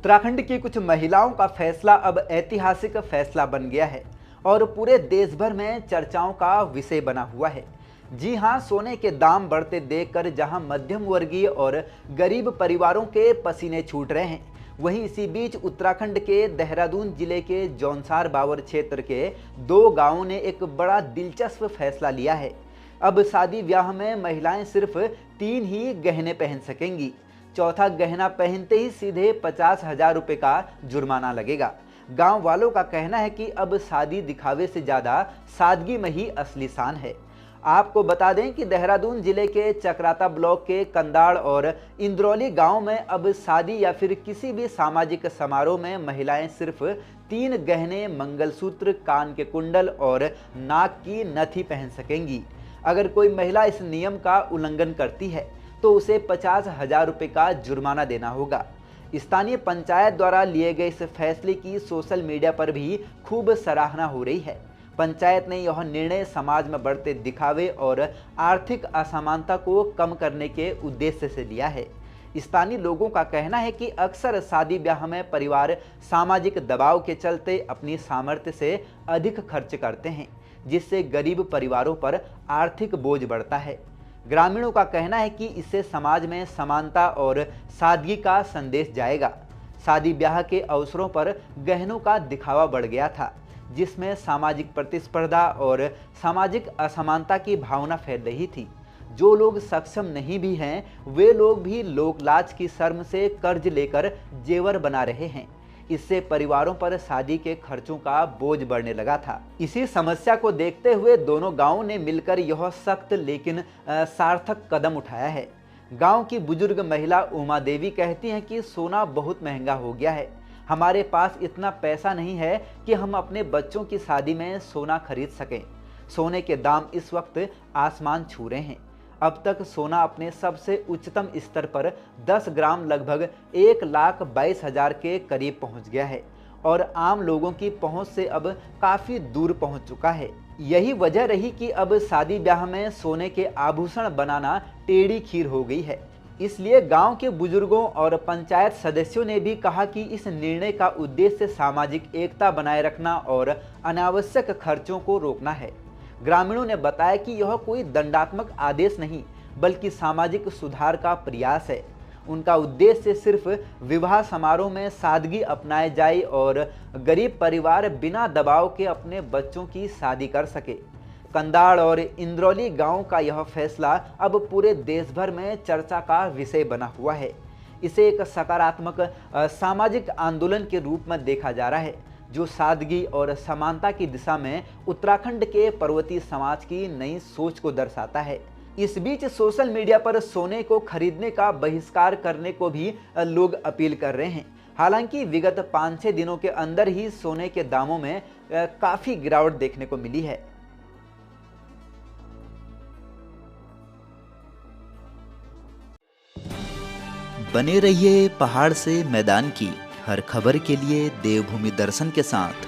उत्तराखंड की कुछ महिलाओं का फैसला अब ऐतिहासिक फैसला बन गया है और पूरे देश भर में चर्चाओं का विषय बना हुआ है। जी हां, सोने के दाम बढ़ते देखकर जहां मध्यम वर्गीय और गरीब परिवारों के पसीने छूट रहे हैं, वहीं इसी बीच उत्तराखंड के देहरादून जिले के जौनसार बावर क्षेत्र के दो गांवों ने एक बड़ा दिलचस्प फैसला लिया है। अब शादी ब्याह में महिलाएं सिर्फ 3 ही गहने पहन सकेंगी। चौथा गहना पहनते ही सीधे 50,000 रुपये का जुर्माना लगेगा। गांव वालों का कहना है कि अब शादी दिखावे से ज़्यादा सादगी में ही असली शान है। आपको बता दें कि देहरादून जिले के चक्राता ब्लॉक के कंदाड़ और इंद्रौली गांव में अब शादी या फिर किसी भी सामाजिक समारोह में महिलाएं सिर्फ 3 गहने, मंगलसूत्र, कान के कुंडल और नाक की नथी पहन सकेंगी। अगर कोई महिला इस नियम का उल्लंघन करती है तो उसे 50,000 रुपये का जुर्माना देना होगा। स्थानीय पंचायत द्वारा लिए गए इस फैसले की सोशल मीडिया पर भी खूब सराहना हो रही है। पंचायत ने यह निर्णय समाज में बढ़ते दिखावे और आर्थिक असमानता को कम करने के उद्देश्य से लिया है। स्थानीय लोगों का कहना है कि अक्सर शादी ब्याह में परिवार सामाजिक दबाव के चलते अपनी सामर्थ्य से अधिक खर्च करते हैं, जिससे गरीब परिवारों पर आर्थिक बोझ बढ़ता है। ग्रामीणों का कहना है कि इससे समाज में समानता और सादगी का संदेश जाएगा। शादी ब्याह के अवसरों पर गहनों का दिखावा बढ़ गया था, जिसमें सामाजिक प्रतिस्पर्धा और सामाजिक असमानता की भावना फैल रही थी। जो लोग सक्षम नहीं भी हैं, वे लोग भी लोकलाज की शर्म से कर्ज लेकर जेवर बना रहे हैं। इससे परिवारों पर शादी के खर्चों का बोझ बढ़ने लगा था। इसी समस्या को देखते हुए दोनों गांवों ने मिलकर यह सख्त लेकिन सार्थक कदम उठाया है। गांव की बुजुर्ग महिला उमा देवी कहती हैं कि सोना बहुत महंगा हो गया है। हमारे पास इतना पैसा नहीं है कि हम अपने बच्चों की शादी में सोना खरीद सकें। सोने के दाम इस वक्त आसमान छू रहे हैं। अब तक सोना अपने सबसे उच्चतम स्तर पर 10 ग्राम लगभग 1,22,000 के करीब पहुंच गया है और आम लोगों की पहुंच से अब काफ़ी दूर पहुंच चुका है। यही वजह रही कि अब शादी ब्याह में सोने के आभूषण बनाना टेढ़ी खीर हो गई है। इसलिए गांव के बुजुर्गों और पंचायत सदस्यों ने भी कहा कि इस निर्णय का उद्देश्य सामाजिक एकता बनाए रखना और अनावश्यक खर्चों को रोकना है। ग्रामीणों ने बताया कि यह कोई दंडात्मक आदेश नहीं, बल्कि सामाजिक सुधार का प्रयास है। उनका उद्देश्य सिर्फ विवाह समारोह में सादगी अपनाए जाए और गरीब परिवार बिना दबाव के अपने बच्चों की शादी कर सके। कंदाड़ और इंद्रौली गांव का यह फैसला अब पूरे देश भर में चर्चा का विषय बना हुआ है। इसे एक सकारात्मक सामाजिक आंदोलन के रूप में देखा जा रहा है, जो सादगी और समानता की दिशा में उत्तराखंड के पर्वतीय समाज की नई सोच को दर्शाता है। इस बीच सोशल मीडिया पर सोने को खरीदने का बहिष्कार करने को भी लोग अपील कर रहे हैं। हालांकि विगत 5-6 दिनों के अंदर ही सोने के दामों में काफ़ी गिरावट देखने को मिली है। बने रहिए पहाड़ से मैदान की हर खबर के लिए देवभूमि दर्शन के साथ।